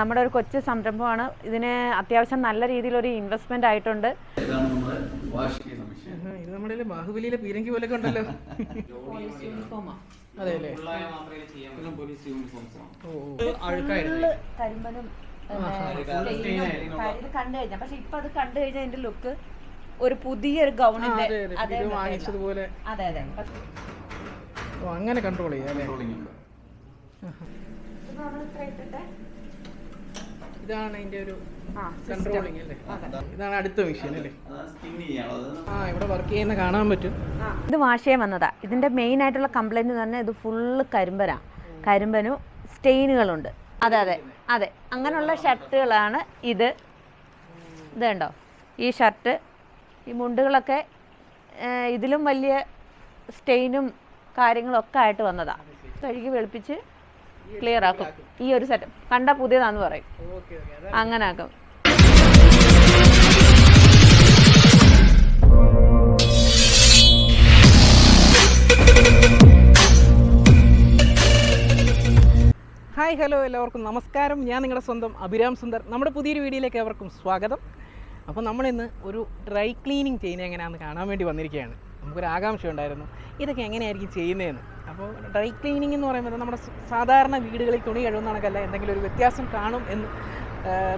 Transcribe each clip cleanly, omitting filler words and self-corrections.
നമ്മുടെ ഒരു കൊച്ചു സംരംഭമാണ്. ഇതിന് അത്യാവശ്യം നല്ല രീതിയിലൊരു ഇൻവെസ്റ്റ്മെന്റ് ആയിട്ടുണ്ട്. ഇത് നമ്മുടെ ബാഹുബലിയിലെ പീരങ്കി പോലൊക്കെ ഉണ്ടല്ലോ. അതെല്ലേ, കരിമ്പനും കണ്ടു കഴിഞ്ഞാൽ, പക്ഷെ ഇപ്പൊ അത് കണ്ടു കഴിഞ്ഞാൽ അതിന്റെ ലുക്ക് ഒരു പുതിയൊരു ഗൗണിന്റെ വാങ്ങിച്ചതുപോലെ. അതെ അതെ, അങ്ങനെ കൺട്രോൾ ചെയ്യാം. ഇതാണ് അതിന്റെ ഒരു കൺട്രോളിങ് അല്ലേ. ഇതാണ് അടുത്ത മെഷീൻ അല്ലേ. ഇവിടെ വർക്ക് ചെയ്യുന്ന കാണാൻ പറ്റും. ഇത് വാഷ് ചെയ്യാൻ വന്നതാ. ഇതിന്റെ മെയിൻ ആയിട്ടുള്ള കംപ്ലൈന്റ് തന്നെ ഇത് ഫുള്ള് കരിമ്പനും സ്റ്റെയിനുകളുണ്ട്. അതെ അതെ അതെ, അങ്ങനെയുള്ള ഷർട്ടുകളാണ് ഇത്. കണ്ടോ ഈ ഷർട്ട്, ഈ മുണ്ടുകളൊക്കെ ഇതിലും വലിയ സ്റ്റെയിനും കാര്യങ്ങളൊക്കെ ആയിട്ട് വന്നതാ. കഴുകി വെളുപ്പിച്ച് ക്ലിയർ ആക്കും. ഈ ഒരു സെറ്റ് കണ്ട പുതിയതാന്ന് പറയും, അങ്ങനെ ആക്കും. ഹായ് ഹലോ, എല്ലാവർക്കും നമസ്കാരം. ഞാൻ നിങ്ങളുടെ സ്വന്തം അഭിരാം സുന്ദർ. നമ്മുടെ പുതിയൊരു വീഡിയോയിലേക്ക് ഏവർക്കും സ്വാഗതം. അപ്പോൾ നമ്മളിന്ന് ഒരു ഡ്രൈ ക്ലീനിങ് ചെയ്യുന്നത് എങ്ങനെയാണെന്ന് കാണാൻ വേണ്ടി വന്നിരിക്കുകയാണ്. നമുക്കൊരു ആകാംക്ഷ ഉണ്ടായിരുന്നു ഇതൊക്കെ എങ്ങനെയായിരിക്കും ചെയ്യുന്നതെന്ന്. അപ്പോൾ ഡ്രൈ ക്ലീനിങ് എന്ന് പറയുമ്പോൾ നമ്മുടെ സാധാരണ വീടുകളിൽ തുണി കഴുകുന്ന കണക്കല്ല, എന്തെങ്കിലും ഒരു വ്യത്യാസം കാണും എന്ന്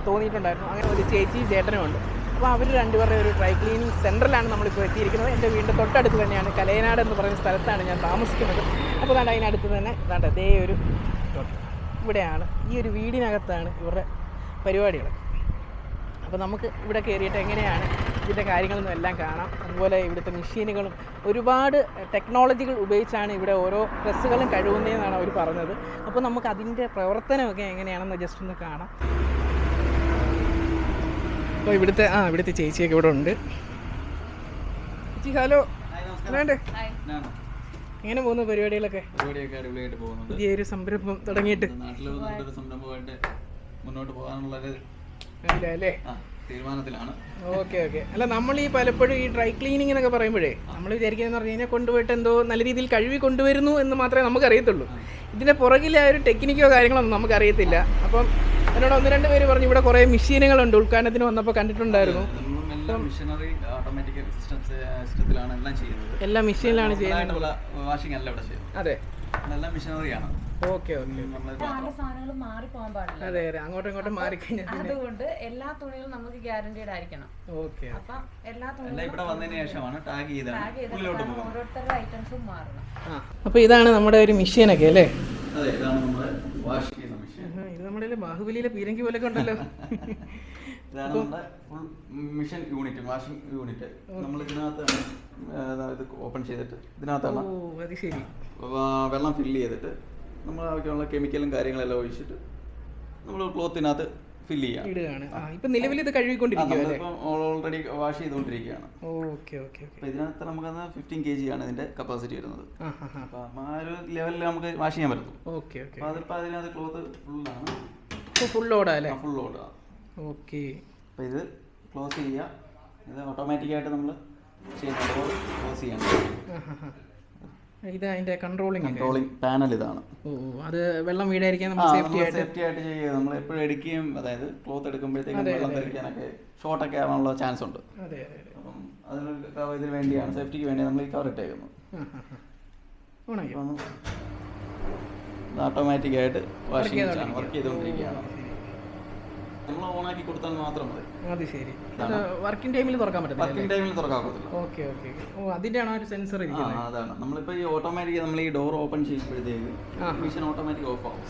തോന്നിയിട്ടുണ്ടായിരുന്നു. അങ്ങനെ ഒരു ചേച്ചിയും ചേട്ടനും ഉണ്ട്. അപ്പോൾ അവർ രണ്ടുപേരുടെ ഒരു ഡ്രൈ ക്ലീനിങ് സെൻറ്ററിലാണ് നമ്മളിപ്പോൾ എത്തിയിരിക്കുന്നത്. എൻ്റെ വീടിൻ്റെ തൊട്ടടുത്ത് തന്നെയാണ്, കലയനാട് എന്ന് പറയുന്ന സ്ഥലത്താണ് ഞാൻ താമസിക്കുന്നത്. അപ്പോൾ അതാണ്ട് അതിനടുത്ത് തന്നെ ഇതാണ്ട് അതേ ഒരു ഇവിടെയാണ്, ഈ ഒരു വീടിനകത്താണ് ഇവരുടെ പരിപാടികൾ. അപ്പോൾ നമുക്ക് ഇവിടെ കയറിയിട്ട് എങ്ങനെയാണ് ഇതിൻ്റെ കാര്യങ്ങളൊന്നും എല്ലാം കാണാം. അതുപോലെ ഇവിടുത്തെ മെഷീനുകളും ഒരുപാട് ടെക്നോളജികൾ ഉപയോഗിച്ചാണ് ഇവിടെ ഓരോ ഡ്രസ്സുകളും കഴുകുന്നതെന്നാണ് അവർ പറഞ്ഞത്. അപ്പോൾ നമുക്ക് അതിൻ്റെ പ്രവർത്തനമൊക്കെ എങ്ങനെയാണെന്ന് ജസ്റ്റ് ഒന്ന് കാണാം. അപ്പോൾ ഇവിടുത്തെ ചേച്ചിയൊക്കെ ഇവിടെ ഉണ്ട്. ചേച്ചി ഹലോ, വേണ്ടേ? എങ്ങനെ പോകുന്നു പരിപാടികളൊക്കെ? അടിപൊളിയായിട്ട് പോകുന്നുണ്ട്. പുതിയൊരു സംരംഭം തുടങ്ങിയിട്ട് നാട്ടിൽ നല്ലൊരു സംരംഭമായിട്ട് മുന്നോട്ട് പോകാനുള്ളൊരു അല്ലേ തീരുമാനത്തിലാണ്. ഓക്കെ. അല്ല, നമ്മൾ ഈ പലപ്പോഴും ഈ ഡ്രൈ ക്ലീനിങ് എന്നൊക്കെ പറയുമ്പോഴേ നമ്മൾ വിചാരിക്കുന്നതെന്ന് പറഞ്ഞു കഴിഞ്ഞാൽ കൊണ്ടുപോയിട്ട് എന്തോ നല്ല രീതിയിൽ കഴുകി കൊണ്ടുവരുന്നു എന്ന് മാത്രമേ നമുക്കറിയത്തുള്ളൂ. ഇതിൻ്റെ പുറകിലെ ആ ഒരു ടെക്നിക്കോ കാര്യങ്ങളൊന്നും നമുക്കറിയത്തില്ല. അപ്പം എന്നോട് 1-2 പേര് പറഞ്ഞു ഇവിടെ കുറേ മെഷീനുകളുണ്ട്, ഉദ്ഘാടനത്തിന് വന്നപ്പോൾ കണ്ടിട്ടുണ്ടായിരുന്നു. മിഷനറി ഓട്ടോമാറ്റിക് സിസ്റ്റത്തിലാണ് എല്ലാം ചെയ്യുന്നത്. എല്ലാ മെഷീനിലാണ് ചെയ്യുന്നത്. വാഷിംഗ് അല്ല ഇവിടെ ചെയ്യുന്നത്. അതെ, എല്ലാം മിഷനറിയാണ്. ഓക്കെ. സാധനങ്ങൾ മാറി പോകാൻ പാടില്ല. അതെ, അങ്ങോട്ടും ഇങ്ങോട്ടും മാറിക്കഴിഞ്ഞാൽ അതുകൊണ്ട് എല്ലാ തുണികളും നമുക്ക് ഗ്യാരണ്ടീഡ് ആയിരിക്കണം. ഓക്കെ. അപ്പം എല്ലാ തുണികളും ഇവിടെ വന്നതിന് ശേഷമാണ് ടാഗ് ചെയ്താണ് ഓരോരുത്തരുടെ ഐറ്റംസും മാറണം. അപ്പോൾ ഇതാണ് നമ്മുടെ ഒരു മെഷീനൊക്കെ അല്ലേ? അതെ, ഇതാണ് നമ്മുടെ വാഷ് ചെയ്യുന്ന മെഷീൻ. ഇത് നമ്മുടെ ബാഹുബലിയിലെ പീരങ്കി പോലൊക്കെ ഉണ്ടല്ലോ. ഇതാണ് നമ്മുടെ full mission unit, washing unit. നമ്മൾ ഇതിനകത്താണ് ഇത് ഓപ്പൺ ചെയ്തിട്ട് ഇതിനകത്താണ് വെള്ളം ഫില്ല് ചെയ്തിട്ട് നമ്മൾ ആവശ്യമുള്ള കെമിക്കലും കാര്യങ്ങളെല്ലാം ഒഴിച്ചിട്ട് നമ്മൾ ക്ലോത്തിനകത്ത് ഫില്ല് ചെയ്യാം. ഇപ്പം നിലവിൽ ഇത് കഴുകിക്കൊണ്ടിരിക്കുകയാണ്, ഓൾറെഡി വാഷ് ചെയ്തുകൊണ്ടിരിക്കുകയാണ്. അപ്പോൾ ഇതിനകത്ത് നമുക്കത് 15 kg ആണ് ഇതിന്റെ കപ്പാസിറ്റി വരുന്നത്. അപ്പം ആ ഒരു ലെവലിൽ നമുക്ക് വാഷ് ചെയ്യാൻ പറ്റും. അപ്പോൾ അതിപ്പോൾ അതിനകത്ത് ക്ലോത്ത് ഫുള്ളാണ്, ഫുൾ ലോഡാണ്. ഫുൾ ലോഡാണ്. ഓക്കെ. അപ്പോൾ ഇത് ക്ലോസ് ചെയ്യുക. ഇത് ഓട്ടോമാറ്റിക്കായിട്ട് നമ്മൾ ക്ലോസ് ചെയ്യണം. ഇത് അതിന്റെ കൺട്രോളിംഗ് പാനൽ ഇതാണ്. അത് വെള്ളം വീഴാതിരിക്കാൻ സേഫ്റ്റി ആയിട്ട് ചെയ്യുക. നമ്മൾ എപ്പോഴും എടുക്കുകയും, അതായത് ക്ലോത്ത് എടുക്കുമ്പോഴത്തേക്കും വെള്ളം തെറിക്കാനൊക്കെ ഷോർട്ടൊക്കെ ആവാനുള്ള ചാൻസ് ഉണ്ട്. അപ്പം ഇതിന് വേണ്ടിയാണ്, സേഫ്റ്റിക്ക് വേണ്ടിയാണ് നമ്മൾ ഈ കവർ ഇട്ടേക്കുന്നത്. ഓട്ടോമാറ്റിക്കായിട്ട് വാഷിംഗ് വർക്ക് ചെയ്തുകൊണ്ടിരിക്കുകയാണ്. നമ്മൾ ഓണാക്കി കൊടുത്താൽ മാത്രം മതി. അത് ശരി. വർക്കിംഗ് ടൈമിൽ തുറക്കാൻ പറ്റില്ല. വർക്കിംഗ് ടൈമിൽ തുറക്കാൻ പറ്റില്ല. ഓക്കെ. അതിന്റെയാണ് ഒരു സെൻസർ ഇരിക്കുന്നത്. അതാണ്. നമ്മളിപ്പോൾ ഈ ഓട്ടോമാറ്റിക് നമ്മൾ ഈ ഡോർ ഓപ്പൺ ചെയ്യുമ്പോഴത്തേക്ക് മെഷീൻ ഓട്ടോമാറ്റിക് ഓഫ് ആവും.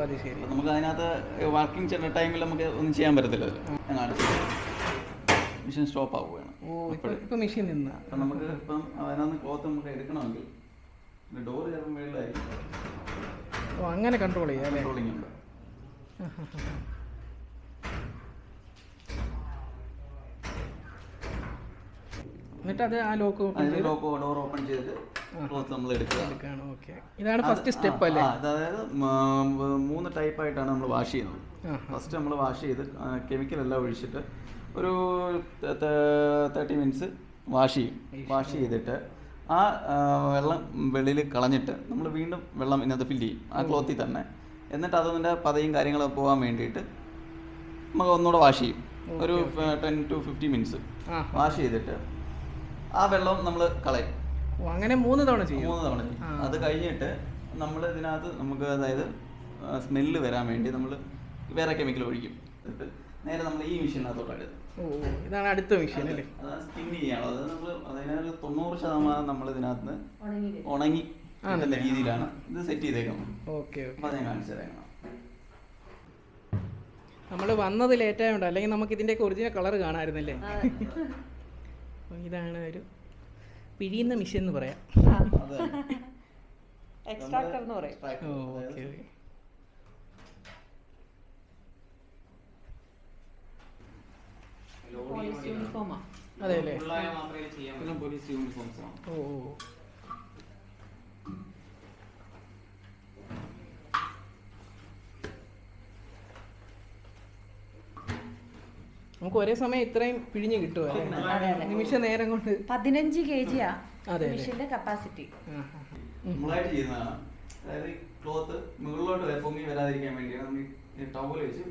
അത് ശരി. നമുക്ക് അതിനകത്ത് വർക്കിംഗ് ടൈമിൽ നമുക്ക് ഒന്നും ചെയ്യാൻ പറ്റത്തില്ല. മെഷീൻ സ്റ്റോപ്പ് ആവുകയാണ്. ഇപ്പം മെഷീൻ നിന്ന് അപ്പം നമുക്ക് ഇപ്പം അതിനകത്ത് ക്ലോത്ത് നമുക്ക് എടുക്കണമെങ്കിൽ ഡോർ ചിലപ്പോൾ മേളിലായിരിക്കും. അങ്ങനെ കൺട്രോൾ ചെയ്യാം. കൺട്രോളിംഗ് ഉണ്ട്. എന്നിട്ട് അത് ആ ഡോർ ഓപ്പൺ ചെയ്തിട്ട് ക്ലോത്ത് നമ്മൾ എടുക്കുകയാണ്. ഇതാണ് ഫസ്റ്റ് സ്റ്റെപ്പ് അല്ലേ? അതായത് 3 ടൈപ്പായിട്ടാണ് നമ്മൾ വാഷ് ചെയ്യുന്നത്. ഫസ്റ്റ് നമ്മൾ വാഷ് ചെയ്ത് കെമിക്കലെല്ലാം ഒഴിച്ചിട്ട് ഒരു 30 മിനിറ്റ്സ് വാഷ് ചെയ്യും. വാഷ് ചെയ്തിട്ട് ആ വെള്ളം വെളിയിൽ കളഞ്ഞിട്ട് നമ്മൾ വീണ്ടും വെള്ളം ഇതിനകത്ത് ഫില്ല് ചെയ്യും, ആ ക്ലോത്തിൽ തന്നെ. എന്നിട്ട് അതിൻ്റെ പതയും കാര്യങ്ങളൊക്കെ പോകാൻ വേണ്ടിയിട്ട് നമുക്ക് ഒന്നുകൂടെ വാഷ് ചെയ്യും. ഒരു 10 to 15 മിനിറ്റ്സ് വാഷ് ചെയ്തിട്ട് ആ വെള്ളം നമ്മൾ കളയും. അങ്ങനെ 3 തവണ ചെയ്യും. 3 തവണ ചെയ്യും. അത് കഴിഞ്ഞിട്ട് നമ്മൾ ഇതിനകത്ത് നമുക്ക് അതായത് സ്മെല്ല് വരാൻ വേണ്ടി നമ്മൾ വേറെ കെമിക്കൽ ഒഴിക്കും. എന്നിട്ട് നേരെ നമ്മൾ ഈ മെഷീനകത്തോട്ട് ഇടും. ഇതാണ് അടുത്ത മെഷീൻ അല്ലേ? അതാണ് സ്പിൻ ചെയ്യാനുള്ളത്. അത് നമ്മൾ അതിനൊരു 90% നമ്മൾ ഇതിനകത്ത് ഉണങ്ങി കിട്ടുന്ന രീതിയിലാണ് ഇത് സെറ്റ് ചെയ്തേക്കുന്നത്. ഓക്കെ. അപ്പോൾ അത് ഞാൻ കാണിച്ചു തരാം. നമ്മൾ വന്നത് ലേറ്റായോണ്ട്, അല്ലെങ്കിൽ നമുക്ക് ഇതിൻ്റെയൊക്കെ ഒറിജിനൽ കളർ കാണാമായിരുന്നല്ലേ? ഇതാണ് ഒരു പിഴിയുന്ന മെഷീൻ എന്ന് പറയാം. എക്സ്ട്രാക്ടർ എന്ന് പറയും. ഓക്കെ. അതെ അല്ലേ? പോലീസ് യൂണിഫോംസ് ആണ്. ഓ. നമുക്ക് ഒരേ സമയം ഇത്രയും പിഴിഞ്ഞ് കിട്ടുമോ? നിമിഷ നേരം കൊണ്ട് 15 kg മെഷീന്റെ കപ്പാസിറ്റി. നമ്മളായിട്ട് ചെയ്യുന്നതാണ്. അതായത് ക്ലോത്ത് മുകളിലോട്ട് പൊങ്ങി വരാതിരിക്കാൻ വേണ്ടിയാണ് നമ്മൾ ടവൽ വെച്ച്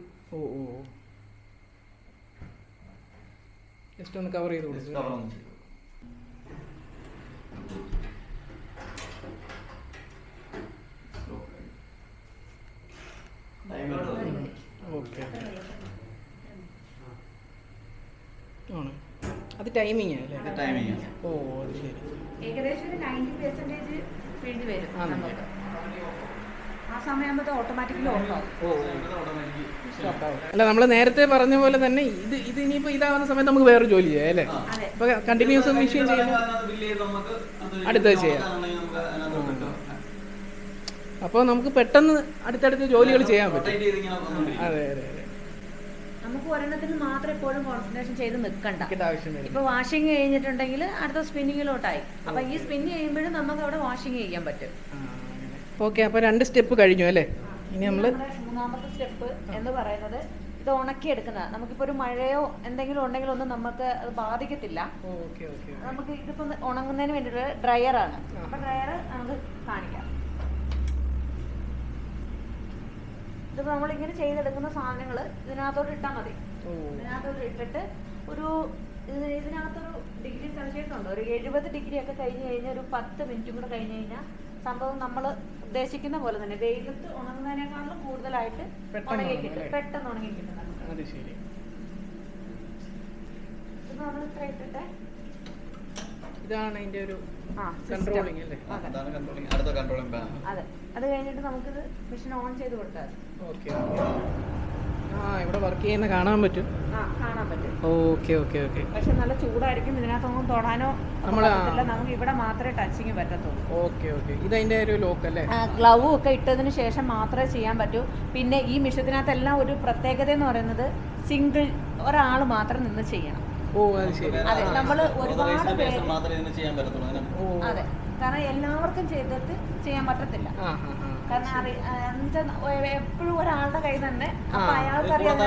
ജസ്റ്റ് ഒന്ന് കവർ ചെയ്ത് കൊടുക്കും. ഓക്കെ. ആണ് അത് ടൈമിംഗ് അല്ലേ? ടൈമിംഗ്. ഓ അത് ശരി. ഏകദേശം 90% വേണ്ടി വരും നമുക്ക്. ആ സമയമാകുമ്പോൾ ഓട്ടോമാറ്റിക്കലി ഓഫ് ആവും. അല്ല, നമ്മൾ നേരത്തെ പറഞ്ഞ പോലെ തന്നെ ഇത് ഇനിയിപ്പോൾ ഇതാവുന്ന സമയത്ത് നമുക്ക് വേറെ ജോലി ചെയ്യാം അല്ലേ? ഇപ്പോൾ കണ്ടിന്യൂസ് മെഷീൻ ചെയ്യുമ്പോൾ അടുത്തത് ചെയ്യാം. അപ്പോൾ നമുക്ക് പെട്ടെന്ന് അടുത്തടുത്ത ജോലികൾ ചെയ്യാൻ പറ്റും. അതെ അതെ അതെ. നമുക്ക് ഒരെണ്ണത്തിന് മാത്രം എപ്പോഴും കോൺസെൻട്രേഷൻ ചെയ്ത് നിൽക്കണ്ട. ആവശ്യമില്ല. ഇപ്പൊ വാഷിംഗ് കഴിഞ്ഞിട്ടുണ്ടെങ്കിൽ അടുത്ത സ്പിന്നിങ്ങിലോട്ടായി. അപ്പൊ ഈ സ്പിന്ന് ചെയ്യുമ്പോഴും നമുക്ക് അവിടെ വാഷിംഗ് ചെയ്യാൻ പറ്റും. ഓക്കെ. അപ്പോൾ 2 സ്റ്റെപ്പ് കഴിഞ്ഞു അല്ലേ? ഇനി നമ്മൾ 3ാമത്തെ സ്റ്റെപ്പ് എന്ന് പറയുന്നത് ഇത് ഉണക്കി എടുക്കുന്നത്. നമുക്കിപ്പോൾ ഒരു മഴയോ എന്തെങ്കിലും ഉണ്ടെങ്കിൽ ഒന്നും നമുക്ക് അത് ബാധിക്കത്തില്ല. നമുക്ക് ഇതിപ്പോൾ ഉണങ്ങുന്നതിന് വേണ്ടിയിട്ട് ഡ്രയറാണ്. അപ്പൊ ഡ്രയർ നമുക്ക് കാണിക്കാം. ഇതിപ്പോൾ നമ്മളിങ്ങനെ ചെയ്തെടുക്കുന്ന സാധനങ്ങൾ ഇതിനകത്തോട്ട് ഇട്ടാൽ മതി. ഇതിനകത്തോട്ട് ഇട്ടിട്ട് ഇതിനകത്തൊരു ഡിഗ്രി സെൽഷ്യസ് ഉണ്ട്. ഒരു 70 ഡിഗ്രി ഒക്കെ കഴിഞ്ഞ് കഴിഞ്ഞാൽ ഒരു 10 മിനിറ്റും കൂടെ കഴിഞ്ഞ് കഴിഞ്ഞാൽ സംഭവം നമ്മൾ ഉദ്ദേശിക്കുന്ന പോലെ തന്നെ വെയിലത്ത് ഉണങ്ങുന്നതിനേക്കാളും കൂടുതലായിട്ട് ഉണങ്ങി കിട്ടും. പെട്ടെന്ന് ഉണങ്ങി കിട്ടും നമുക്ക്. ഇത് നമ്മൾ ഇത്ര ഇട്ടിട്ട് ഇതാണ് അതിന്റെ ഒരു കൺട്രോളിംഗ് അല്ലേ? അതെ. അത് കഴിഞ്ഞിട്ട് നമുക്കിത് മെഷീൻ ഓൺ ചെയ്ത് കൊടുത്താൽ ഓക്കെ. ഇവിടെ വർക്ക് ചെയ്യുന്ന കാണാൻ പറ്റും. കാണാൻ പറ്റും. Okay okay okay. പക്ഷെ നല്ല ചൂടായിരിക്കും. ഇതിനകത്തൊന്നും തൊടാനോ പറ്റത്തില്ല. നമുക്ക് ഇവിടെ മാത്രമേ ടച്ചിങ് പറ്റത്തുള്ളൂ. Okay okay. ഇതതിന്റെ ഒരു ലോക്ക് അല്ലേ? ഗ്ലൗ ഒക്കെ ഇട്ടതിന് ശേഷം മാത്രമേ ചെയ്യാൻ പറ്റൂ. പിന്നെ ഈ മിഷത്തിനകത്തെല്ലാം ഒരു പ്രത്യേകത എന്ന് പറയുന്നത് സിംഗിൾ ഒരാൾ മാത്രം നിന്ന് ചെയ്യണം. ഓ അത് ശരി. അതെ. നമ്മൾ ഒരുപാട് പേര് അതെ. കാരണം എല്ലാവർക്കും ചെയ്തിട്ട് ചെയ്യാൻ പറ്റത്തില്ല. കാരണം എപ്പോഴും ഒരാളുടെ കൈ തന്നെ. അപ്പൊ അയാൾക്കറിയാം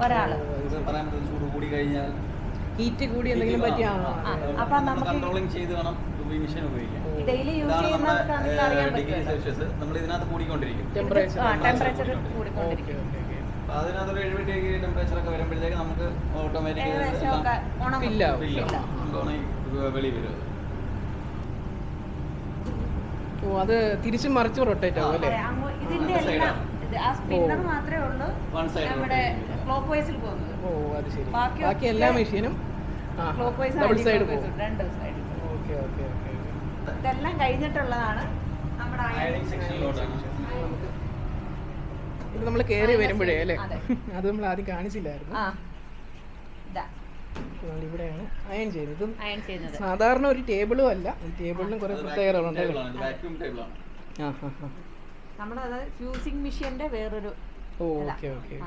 ഒരാള് ഹീറ്റ് കൂടി എന്തെങ്കിലും പറ്റിയാ അപ്പൊ നമുക്ക് ഡെയിലി യൂസ് ചെയ്യുന്നവർക്കാണെങ്കിൽ അറിയാൻ പറ്റും. ടെമ്പറേച്ചർ കൂടിക്കൊണ്ടിരിക്കും. അതിനകത്തൊരു 70 ഡിഗ്രി ടെമ്പറേച്ചർ ഒക്കെ വരുമ്പോഴത്തേക്ക് നമുക്ക് ഓട്ടോമാറ്റിക് വെളി വരും. ഓ അത് തിരിച്ചും മറിച്ചും റൊട്ടേറ്റ് ആവും അല്ലേ? ഇതിന്റെ എല്ലാം ആ സ്പിന്നർ മാത്രമേ ഉള്ളൂ നമ്മുടെ ക്ലോക്ക് വൈസിൽ പോകുന്നത്. ഓ അത് ശരി. ബാക്കി എല്ലാ മെഷീനും ക്ലോക്ക് വൈസ് ഡബിൾ സൈഡ് പോകും. 2 സൈഡ്. Okay okay okay. ഇതെല്ലാം കഴിഞ്ഞിട്ടുള്ളതാണ് നമ്മുടെ അയണിംഗ് സെക്ഷനിലോട്ടാണ്. ഇത് നമ്മൾ കയറി വരുമ്പോഴേ അല്ലേ? അത് നമ്മൾ ആദ്യം കാണിച്ചില്ലായിരുന്നു. ഇവിടെയാണ് അയൺ ചെയ്യുന്നത്. സാധാരണ ഒരു ടേബിളും അല്ല. ഈ ടേബിളിനും കുറെ പ്രത്യേകതകളുണ്ട്. ഫ്യൂസിംഗ് മെഷീന്റെ വേറൊരു. Okay okay.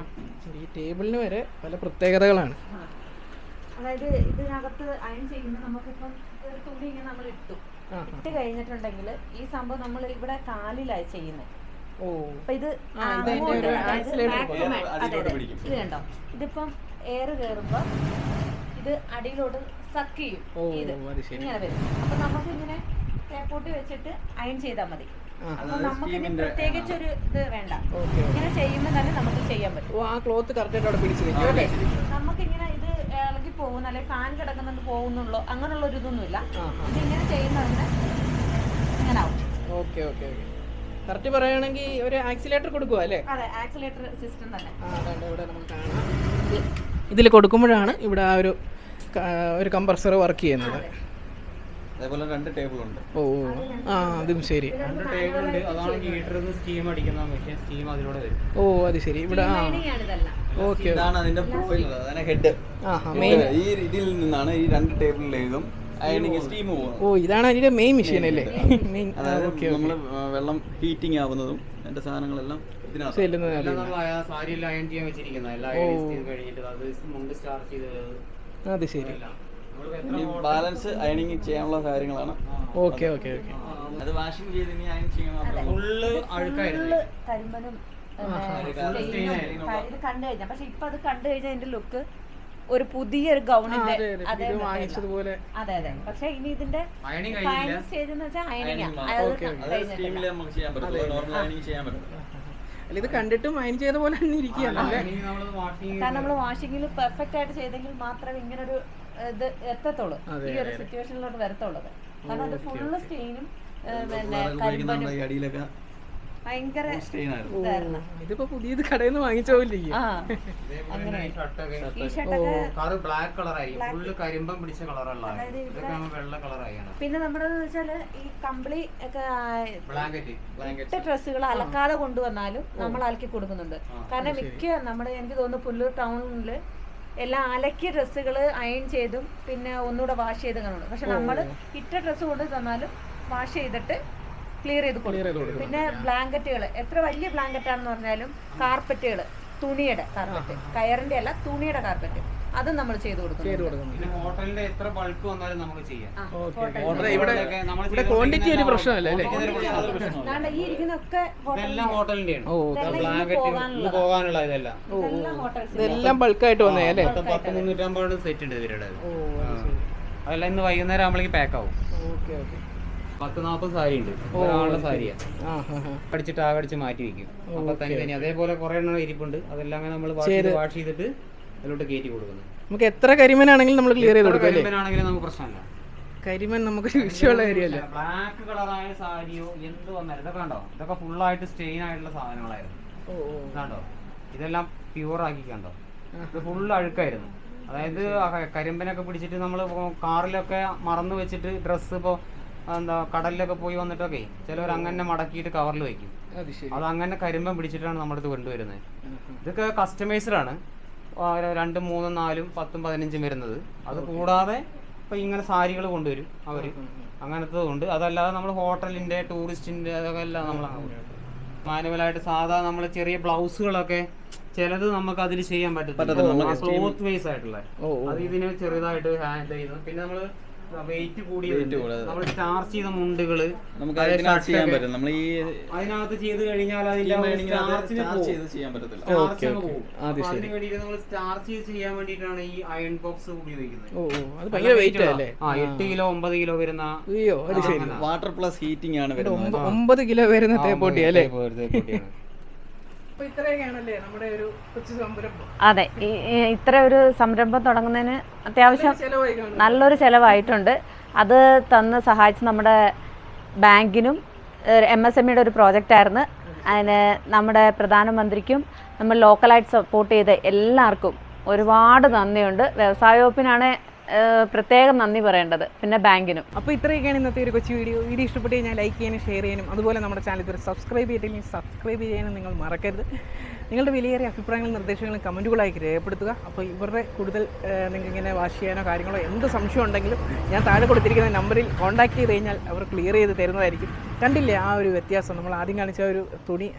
ഈ ടേബിളിന് വരെ പല പ്രത്യേകതകളാണ്. അതായത് ഇതിനകത്ത് അയൺ ചെയ്യുമ്പോൾ നമുക്കിപ്പം ഒരു തുണി ഇങ്ങനെ നമ്മൾ ഇട്ട് കഴിഞ്ഞിട്ടുണ്ടെങ്കിൽ ഈ സംഭവം നമ്മൾ ഇവിടെ കാലിലായി ചെയ്യുന്നത്. അപ്പൊ ഇത് ഇത് കണ്ടോ? ഇതിപ്പം എയർ കയറുമ്പോ ഇത് അടിയിലോട്ട് സക്ക് ചെയ്യും. ഇത് ഇങ്ങനെ വരും. അപ്പൊ നമുക്ക് ഇങ്ങനെ ടേപ്പോട്ടി വെച്ചിട്ട് അയൺ ചെയ്താൽ മതി. അപ്പൊ നമുക്ക് ഇനി പ്രത്യേകിച്ച് ഒരു ഇത് വേണ്ട. ഓക്കെ. ഇങ്ങനെ ചെയ്യുമ്പോൾ തന്നെ നമുക്ക് ചെയ്യാൻ പറ്റും. ഓ, ആ ക്ലോത്ത് കറക്റ്റായിട്ട് അവിടെ പിടിച്ച് നിൽക്കും അല്ലേ? നമുക്കിങ്ങനെ ഇത് ഇളകി പോകുന്ന അല്ലെങ്കിൽ ഫാൻ കിടക്കുന്നുണ്ട് പോകുന്നുള്ളൂ അങ്ങനെയുള്ള ഒരു ഇതൊന്നുമില്ല. ഇതിങ്ങനെ ചെയ്യുന്നതുകൊണ്ട് ഇങ്ങനെ ആവും. Okay okay okay. കറക്റ്റ് പറയുകയാണെങ്കിൽ ഒരു ആക്സിലേറ്റർ കൊടുക്കുക അല്ലേ? അതെ, ആക്സിലേറ്റർ സിസ്റ്റം തന്നെ. അതാണ്ട് ഇവിടെ നമുക്ക് കാണാം. ഇതിൽ കൊടുക്കുമ്പോഴാണ് ഇവിടെ ആ ഒരു കംപ്രസർ വർക്ക് ചെയ്യുന്നത്. അതേപോലെ 2 ടേബിൾ ഉണ്ട്. ഓ ആ, അതും ശരി. 2 ടേബിൾ ഉണ്ട്. അതാണ് ഹീറ്ററിന്ന് സ്റ്റീം അടിക്കുന്ന മെഷീൻ. സ്റ്റീം അതിലൂടെ വരും. ഓ, അത് ശരി. ഇവിടെ ആ ഇതെല്ലാം ഓക്കെ. ഇതാണ് അതിന്റെ പ്രൊഫൈൽ, അതാണ് ഹെഡ്. മെയിൻ ഈ ഇതിൽ നിന്നാണ് ഈ 2 ടേബിളിലേക്കും അയണിങ് സ്റ്റീം പോകുന്നത്. ഓ, ഇതാണ് അതിന്റെ മെയിൻ മെഷീൻ അല്ലേ? മെയിൻ. അതായത് നമ്മൾ വെള്ളം ഹീറ്റിംഗ് ആവുന്നതും അതിന്റെ സാധനങ്ങളെല്ലാം ഇതിനകത്ത് ചെല്ലുന്നത്. എല്ലാം നമ്മൾ സാരി എല്ലാം അയൺ ചെയ്യാൻ വെച്ചിരിക്കുന്നത്. എല്ലാം അയൺ ചെയ്ത് കഴിഞ്ഞിട്ട് അത് മുണ്ട് സ്റ്റാർട്ട് ചെയ്ത് അത് ശരി. ഈ ബാലൻസ് അയണിങ് ചെയ്യാനുള്ള കാര്യങ്ങളാണ്. Okay okay okay. അത് വാഷിംഗ് ചെയ്ത് ഇനി അയൺ ചെയ്യണം. ഫുള്ള് അഴുക്കായിരുന്നു. കരിമ്പനും ഇത് കണ്ടു കഴിഞ്ഞാൽ, പക്ഷെ ഇപ്പൊ അത് കണ്ടു കഴിഞ്ഞാൽ അതിന്റെ ലുക്ക് ഒരു പുതിയൊരു ഗൗണിന്റെ അതെ വാങ്ങിച്ചതുപോലെ. അതെ. പക്ഷെ ഇനി ഇതിന്റെ അയണിങ് ഫൈനൽ സ്റ്റേജ് എന്ന് വെച്ചാൽ അയണിങ് സ്റ്റീമിൽ നമുക്ക് ചെയ്യാൻ പറ്റില്ല, നോർമൽ അയണിങ് ചെയ്യാൻ പറ്റില്ല. അല്ല, ഇത് കണ്ടിട്ടും അയൺ ചെയ്ത പോലെ തന്നെ ഇരിക്കുകയാണല്ലേ? കാരണം നമ്മൾ വാഷിങ്ങിൽ പെർഫെക്റ്റ് ആയിട്ട് ചെയ്തെങ്കിൽ മാത്രമേ ഇങ്ങനൊരു ഇത് എത്തത്തുള്ളൂ, ഈ ഒരു സിറ്റുവേഷനിലോട്ട് വരത്തുള്ളത്. കാരണം അത് ഫുള്ള് സ്റ്റെയിനും പിന്നെ കരിമ്പനും അടിയിലൊക്കെ ഭയങ്കര സ്റ്റെയിനായിരുന്നു. ഇതിപ്പോ പുതിയത് കടയിൽ നിന്ന് വാങ്ങിച്ചോല്ലേ? ഈ ഷർട്ടൊക്കെ ബ്ലാക്ക് കളറായിരിക്കും. ഫുള്ള് കരിമ്പം പിടിച്ച കളറുള്ള വെള്ള കളറായാണ്. പിന്നെ നമ്മുടെ വെച്ചാല് ഈ കമ്പിളി ഒക്കെ ബ്ലാങ്കറ്റ് ഡ്രസ്സുകൾ അലക്കാതെ കൊണ്ടുവന്നാലും നമ്മൾ അലക്കി കൊടുക്കുന്നുണ്ട്. കാരണം മിക്ക നമ്മുടെ എനിക്ക് തോന്നുന്നു പുല്ലൂർ ടൗണില് എല്ലാം അലക്കിയ ഡ്രസ്സുകൾ അയൺ ചെയ്തും പിന്നെ ഒന്നുകൂടെ വാഷ് ചെയ്ത് കാണുന്നു. പക്ഷെ നമ്മൾ ഇട്ട ഡ്രസ്സ് കൊണ്ട് തന്നാലും വാഷ് ചെയ്തിട്ട് ക്ലിയർ ചെയ്ത് കൊടുക്കും. പിന്നെ ബ്ലാങ്കറ്റുകൾ എത്ര വലിയ ബ്ലാങ്കറ്റ് ആണെന്ന് പറഞ്ഞാലും കാർപ്പറ്റുകൾ, തുണിയുടെ കാർപ്പറ്റ്, കയറിന്റെ അല്ല തുണിയുടെ കാർപ്പറ്റ്, അതും നമ്മൾ ചെയ്ത് കൊടുക്കും. പിന്നെ ഹോട്ടലിന്റെ എത്ര ബൾക്ക് വന്നാലും നമുക്ക് ചെയ്യാം. ഇവിടെ ക്വാണ്ടിറ്റി ഒരു പ്രശ്നമല്ല അല്ലേ? ഈ ഇരിക്കുന്നൊക്കെ ഇതെല്ലാം ഹോട്ടലിന്റെയാണ്. ബ്ലാങ്കറ്റ് പോകാനുള്ള ഇതെല്ലാം ഇതെല്ലാം ബൾക്കായിട്ട് വന്നേ അല്ലേ? 10-350 സെറ്റ് ഉണ്ട് ഇവരുടെ. അതെല്ലാം ഇന്ന് വൈകുന്നേരം ആകുമ്പോഴേക്ക് പാക്ക് ആവും. 10-40 സാരി ഉണ്ട്. ഒരാളുടെ സാരിയാ അടിച്ചിട്ട് ആകടിച്ച് മാറ്റി വെക്കും. അപ്പൊ തന്നെ അതേപോലെ കുറെ എണ്ണം ഇരിപ്പുണ്ട്. അതെല്ലാം നമ്മൾ വാഷ് ചെയ്തിട്ട് അതിലോട്ട് കയറ്റി കൊടുക്കുന്നു. നമുക്ക് എത്ര കരിമനാണെങ്കിലും നമ്മൾ ക്ലിയർ ചെയ്ത് കൊടുക്കും. കരിമനാണെങ്കിലും നമുക്ക് പ്രശ്നമില്ല. കരിമൻ നമുക്ക് വിഷയമുള്ള കാര്യമല്ല. ബ്ലാക്ക് കളറായ സാരിയോ എന്ത് വന്നാലും ഇതൊക്കെ കണ്ടോ, ഇതൊക്കെ ഫുള്ളായിട്ട് സ്റ്റെയിൻ ആയിട്ടുള്ള സാധനങ്ങളായിരുന്നു. ഇതാണ്ടോ, ഇതെല്ലാം പ്യൂർ ആക്കി കണ്ടോ, ഇത് ഫുള്ള് അഴുക്കായിരുന്നു. അതായത് കരിമ്പനൊക്കെ പിടിച്ചിട്ട് നമ്മൾ കാറിലൊക്കെ മറന്നു വെച്ചിട്ട് ഡ്രസ്സ് ഇപ്പോൾ എന്താ കടലിലൊക്കെ പോയി വന്നിട്ടൊക്കെ ചിലവർ അങ്ങനെ മടക്കിയിട്ട് കവറിൽ വെക്കും. അത് അങ്ങനെ കരിമ്പൻ പിടിച്ചിട്ടാണ് നമ്മുടെ അടുത്ത് കൊണ്ടുവരുന്നത്. ഇതൊക്കെ കസ്റ്റമൈസ്ഡ് ആണ്. 2, 3, 4, 10, 15 വരുന്നത്. അത് കൂടാതെ ഇപ്പൊ ഇങ്ങനെ സാരികൾ കൊണ്ടുവരും അവര്, അങ്ങനത്തെ ഉണ്ട്. അതല്ലാതെ നമ്മൾ ഹോട്ടലിന്റെ ടൂറിസ്റ്റിന്റെ അതൊക്കെ എല്ലാം നമ്മൾ മാനുവലായിട്ട് സാധാ നമ്മൾ ചെറിയ ബ്ലൗസുകളൊക്കെ ചിലത് നമുക്ക് അതിൽ ചെയ്യാൻ പറ്റത്തില്ല. ക്ലോത്ത് വൈസ് ആയിട്ടുള്ള അത് ഇതിന് ചെറുതായിട്ട് ഹാൻഡ് ചെയ്യുന്നു. പിന്നെ നമ്മള് വെയിറ്റ് കൂടിയത് നമ്മൾ സ്റ്റാർച്ച് ചെയ്ത മുണ്ടുകള് നമുക്ക് അതിനകത്ത് ചെയ്യാൻ പറ്റും. നമ്മൾ ഈ അതിനകത്ത് ചെയ്ത് കഴിഞ്ഞാൽ അതിന്റെ അതിന് വേണ്ടിയിട്ട് നമ്മൾ സ്റ്റാർച്ച് ചെയ്ത് ചെയ്യാൻ വേണ്ടിയിട്ടാണ് ഈ അയൺ ബോക്സ് ഉപയോഗിക്കുന്നത്. 8 കിലോ 9 കിലോ വരുന്ന വാട്ടർ പ്ലസ് ഹീറ്റിംഗ് ആണ് വരുന്നത്. 9 കിലോ വരുന്ന തേപ്പൊട്ടി അല്ലേ? അതെ, ഇത്ര ഒരു സംരംഭം തുടങ്ങുന്നതിന് അത്യാവശ്യം നല്ലൊരു ചിലവായിട്ടുണ്ട്. അത് തന്ന് സഹായിച്ച് നമ്മുടെ ബാങ്കിനും MSMEയുടെ ഒരു പ്രോജക്റ്റായിരുന്നു. അതിന് നമ്മുടെ പ്രധാനമന്ത്രിക്കും നമ്മൾ ലോക്കലായിട്ട് സപ്പോർട്ട് ചെയ്ത എല്ലാവർക്കും ഒരുപാട് നന്ദിയുണ്ട്. വ്യവസായ വകുപ്പിനാണ് പ്രത്യേകം നന്ദി പറയേണ്ടത്, പിന്നെ ബാങ്കിനും. അപ്പോൾ ഇത്രയൊക്കെയാണ് ഇന്നത്തെ ഒരു കൊച്ചു വീഡിയോ ഇഷ്ടപ്പെട്ട് കഴിഞ്ഞാൽ ലൈക്ക് ചെയ്യാനും ഷെയർ ചെയ്യാനും അതുപോലെ നമ്മുടെ ചാനൽ ഇതുവരെ സബ്സ്ക്രൈബ് ചെയ്തില്ലെങ്കിൽ സബ്സ്ക്രൈബ് ചെയ്യാനും നിങ്ങൾ മറക്കരുത്. നിങ്ങളുടെ വിലയേറിയ അഭിപ്രായങ്ങളും നിർദ്ദേശങ്ങളും കമൻറ്റുകളായി രേഖപ്പെടുത്തുക. അപ്പോൾ ഇവരുടെ കൂടുതൽ നിങ്ങൾക്ക് ഇങ്ങനെ വാഷ് ചെയ്യാനോ കാര്യങ്ങളോ എന്ത് സംശയം ഉണ്ടെങ്കിലും ഞാൻ താഴെ കൊടുത്തിരിക്കുന്ന നമ്പറിൽ കോൺടാക്ട് ചെയ്ത് കഴിഞ്ഞാൽ അവർ ക്ലിയർ ചെയ്ത് തരുന്നതായിരിക്കും. കണ്ടില്ലേ ആ ഒരു വ്യത്യാസം? നമ്മൾ ആദ്യം കാണിച്ച ഒരു തുണി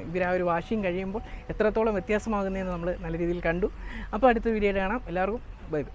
ഇവർ ആ ഒരു വാഷിങ് കഴിയുമ്പോൾ എത്രത്തോളം വ്യത്യാസമാകുന്നതെന്ന് നമ്മൾ നല്ല രീതിയിൽ കണ്ടു. അപ്പോൾ അടുത്ത വീഡിയോയിൽ കാണാം. എല്ലാവർക്കും ബൈ ബൈ.